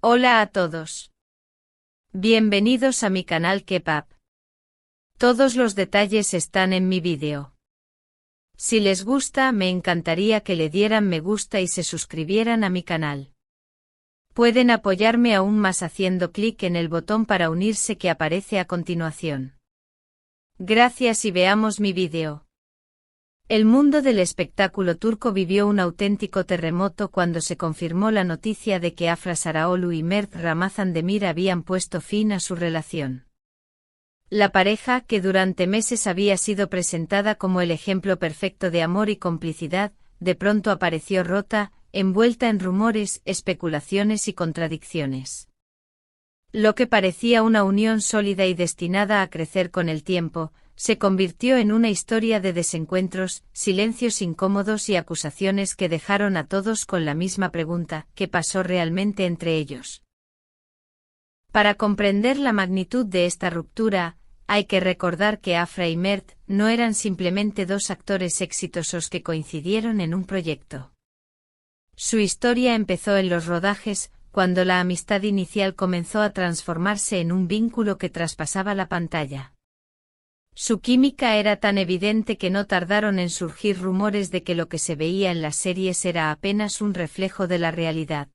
Hola a todos. Bienvenidos a mi canal Kepap. Todos los detalles están en mi vídeo. Si les gusta, me encantaría que le dieran me gusta y se suscribieran a mi canal. Pueden apoyarme aún más haciendo clic en el botón para unirse que aparece a continuación. Gracias y veamos mi vídeo. El mundo del espectáculo turco vivió un auténtico terremoto cuando se confirmó la noticia de que Afra Sarıoğlu y Mert Ramazan Demir habían puesto fin a su relación. La pareja, que durante meses había sido presentada como el ejemplo perfecto de amor y complicidad, de pronto apareció rota, envuelta en rumores, especulaciones y contradicciones. Lo que parecía una unión sólida y destinada a crecer con el tiempo, se convirtió en una historia de desencuentros, silencios incómodos y acusaciones que dejaron a todos con la misma pregunta: ¿qué pasó realmente entre ellos? Para comprender la magnitud de esta ruptura, hay que recordar que Afra y Mert no eran simplemente dos actores exitosos que coincidieron en un proyecto. Su historia empezó en los rodajes, cuando la amistad inicial comenzó a transformarse en un vínculo que traspasaba la pantalla. Su química era tan evidente que no tardaron en surgir rumores de que lo que se veía en las series era apenas un reflejo de la realidad.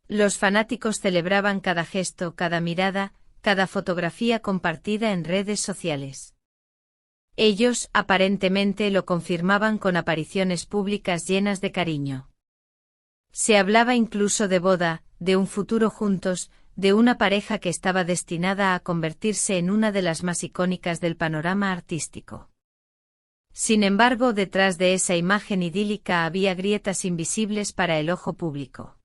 Los fanáticos celebraban cada gesto, cada mirada, cada fotografía compartida en redes sociales. Ellos, aparentemente, lo confirmaban con apariciones públicas llenas de cariño. Se hablaba incluso de boda, de un futuro juntos, de una pareja que estaba destinada a convertirse en una de las más icónicas del panorama artístico. Sin embargo, detrás de esa imagen idílica había grietas invisibles para el ojo público.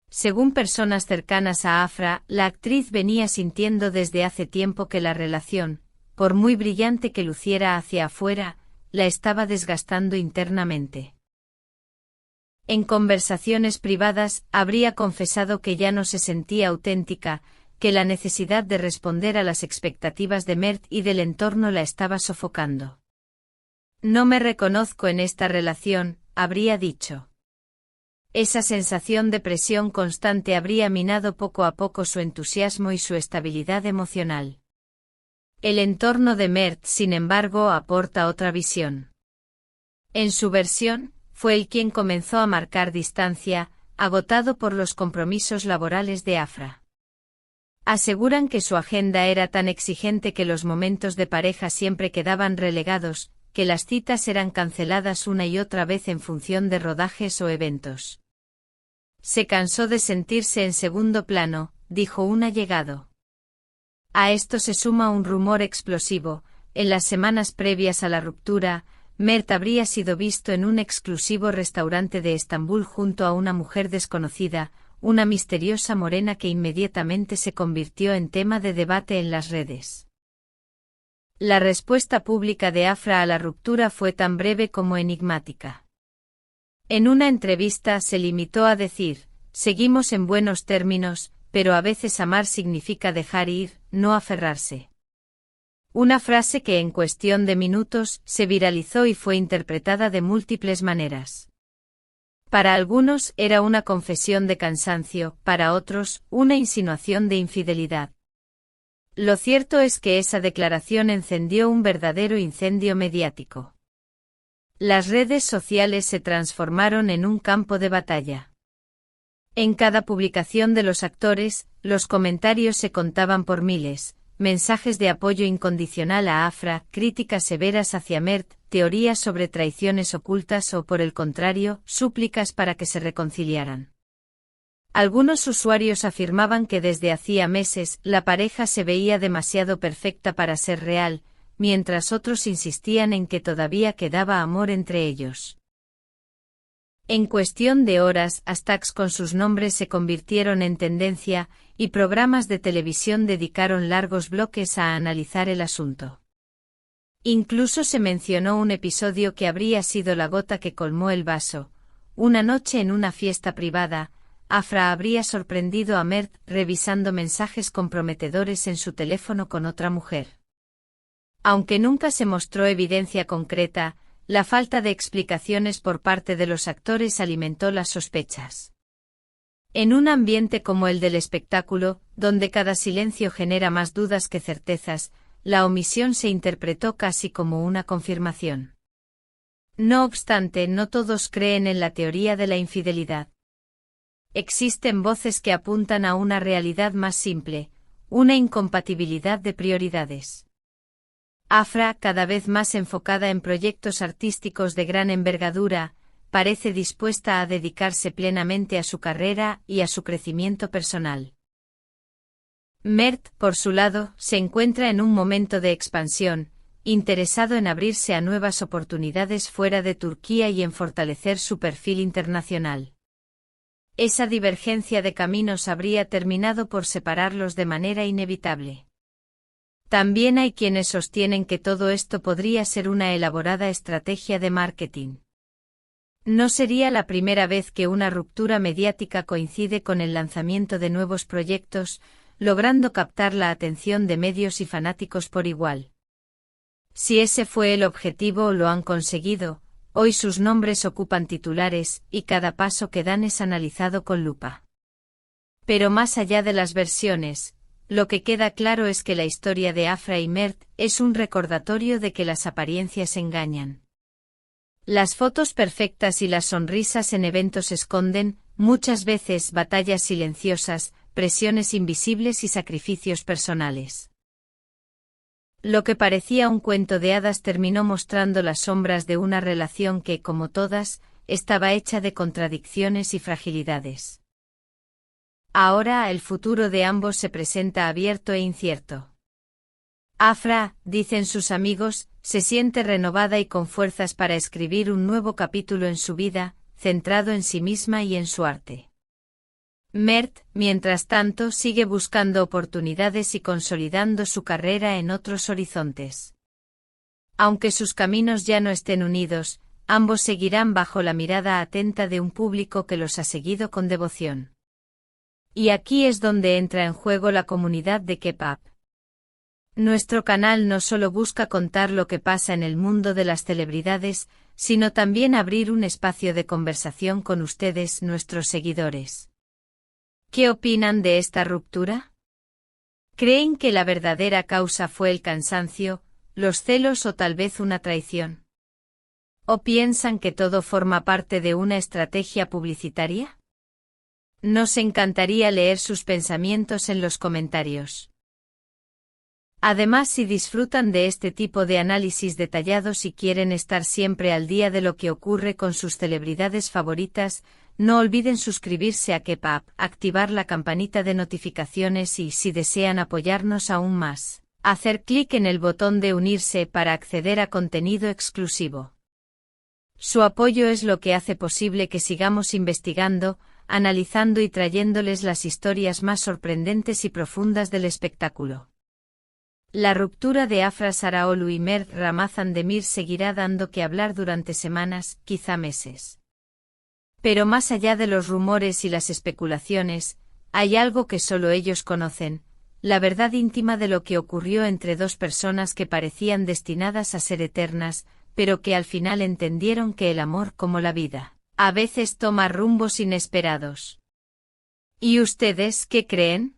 Según personas cercanas a Afra, la actriz venía sintiendo desde hace tiempo que la relación, por muy brillante que luciera hacia afuera, la estaba desgastando internamente. En conversaciones privadas, habría confesado que ya no se sentía auténtica, que la necesidad de responder a las expectativas de Mert y del entorno la estaba sofocando. No me reconozco en esta relación, habría dicho. Esa sensación de presión constante habría minado poco a poco su entusiasmo y su estabilidad emocional. El entorno de Mert, sin embargo, aporta otra visión. En su versión, fue él quien comenzó a marcar distancia, agotado por los compromisos laborales de Afra. Aseguran que su agenda era tan exigente que los momentos de pareja siempre quedaban relegados, que las citas eran canceladas una y otra vez en función de rodajes o eventos. Se cansó de sentirse en segundo plano, dijo un allegado. A esto se suma un rumor explosivo: en las semanas previas a la ruptura, Mert habría sido visto en un exclusivo restaurante de Estambul junto a una mujer desconocida, una misteriosa morena que inmediatamente se convirtió en tema de debate en las redes. La respuesta pública de Afra a la ruptura fue tan breve como enigmática. En una entrevista se limitó a decir: seguimos en buenos términos, pero a veces amar significa dejar ir, no aferrarse. Una frase que en cuestión de minutos se viralizó y fue interpretada de múltiples maneras. Para algunos era una confesión de cansancio, para otros, una insinuación de infidelidad. Lo cierto es que esa declaración encendió un verdadero incendio mediático. Las redes sociales se transformaron en un campo de batalla. En cada publicación de los actores, los comentarios se contaban por miles. Mensajes de apoyo incondicional a Afra, críticas severas hacia Mert, teorías sobre traiciones ocultas o, por el contrario, súplicas para que se reconciliaran. Algunos usuarios afirmaban que desde hacía meses la pareja se veía demasiado perfecta para ser real, mientras otros insistían en que todavía quedaba amor entre ellos. En cuestión de horas, hashtags con sus nombres se convirtieron en tendencia, y programas de televisión dedicaron largos bloques a analizar el asunto. Incluso se mencionó un episodio que habría sido la gota que colmó el vaso. Una noche en una fiesta privada, Afra habría sorprendido a Mert revisando mensajes comprometedores en su teléfono con otra mujer. Aunque nunca se mostró evidencia concreta, la falta de explicaciones por parte de los actores alimentó las sospechas. En un ambiente como el del espectáculo, donde cada silencio genera más dudas que certezas, la omisión se interpretó casi como una confirmación. No obstante, no todos creen en la teoría de la infidelidad. Existen voces que apuntan a una realidad más simple, una incompatibilidad de prioridades. Afra, cada vez más enfocada en proyectos artísticos de gran envergadura, parece dispuesta a dedicarse plenamente a su carrera y a su crecimiento personal. Mert, por su lado, se encuentra en un momento de expansión, interesado en abrirse a nuevas oportunidades fuera de Turquía y en fortalecer su perfil internacional. Esa divergencia de caminos habría terminado por separarlos de manera inevitable. También hay quienes sostienen que todo esto podría ser una elaborada estrategia de marketing. No sería la primera vez que una ruptura mediática coincide con el lanzamiento de nuevos proyectos, logrando captar la atención de medios y fanáticos por igual. Si ese fue el objetivo, lo han conseguido. Hoy sus nombres ocupan titulares, y cada paso que dan es analizado con lupa. Pero más allá de las versiones, lo que queda claro es que la historia de Afra y Mert es un recordatorio de que las apariencias engañan. Las fotos perfectas y las sonrisas en eventos esconden, muchas veces, batallas silenciosas, presiones invisibles y sacrificios personales. Lo que parecía un cuento de hadas terminó mostrando las sombras de una relación que, como todas, estaba hecha de contradicciones y fragilidades. Ahora el futuro de ambos se presenta abierto e incierto. Afra, dicen sus amigos, se siente renovada y con fuerzas para escribir un nuevo capítulo en su vida, centrado en sí misma y en su arte. Mert, mientras tanto, sigue buscando oportunidades y consolidando su carrera en otros horizontes. Aunque sus caminos ya no estén unidos, ambos seguirán bajo la mirada atenta de un público que los ha seguido con devoción. Y aquí es donde entra en juego la comunidad de K-pop. Nuestro canal no solo busca contar lo que pasa en el mundo de las celebridades, sino también abrir un espacio de conversación con ustedes, nuestros seguidores. ¿Qué opinan de esta ruptura? ¿Creen que la verdadera causa fue el cansancio, los celos o tal vez una traición? ¿O piensan que todo forma parte de una estrategia publicitaria? Nos encantaría leer sus pensamientos en los comentarios. Además, si disfrutan de este tipo de análisis detallados y quieren estar siempre al día de lo que ocurre con sus celebridades favoritas, no olviden suscribirse a K-pop, activar la campanita de notificaciones y, si desean apoyarnos aún más, hacer clic en el botón de unirse para acceder a contenido exclusivo. Su apoyo es lo que hace posible que sigamos investigando, analizando y trayéndoles las historias más sorprendentes y profundas del espectáculo. La ruptura de Afra Saraoglu y Mert Ramazan Demir seguirá dando que hablar durante semanas, quizá meses. Pero más allá de los rumores y las especulaciones, hay algo que solo ellos conocen, la verdad íntima de lo que ocurrió entre dos personas que parecían destinadas a ser eternas, pero que al final entendieron que el amor, como la vida, a veces toma rumbos inesperados. ¿Y ustedes qué creen?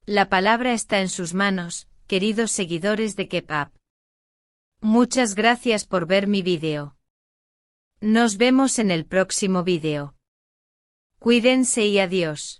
La palabra está en sus manos, queridos seguidores de K-pop. Muchas gracias por ver mi vídeo. Nos vemos en el próximo vídeo. Cuídense y adiós.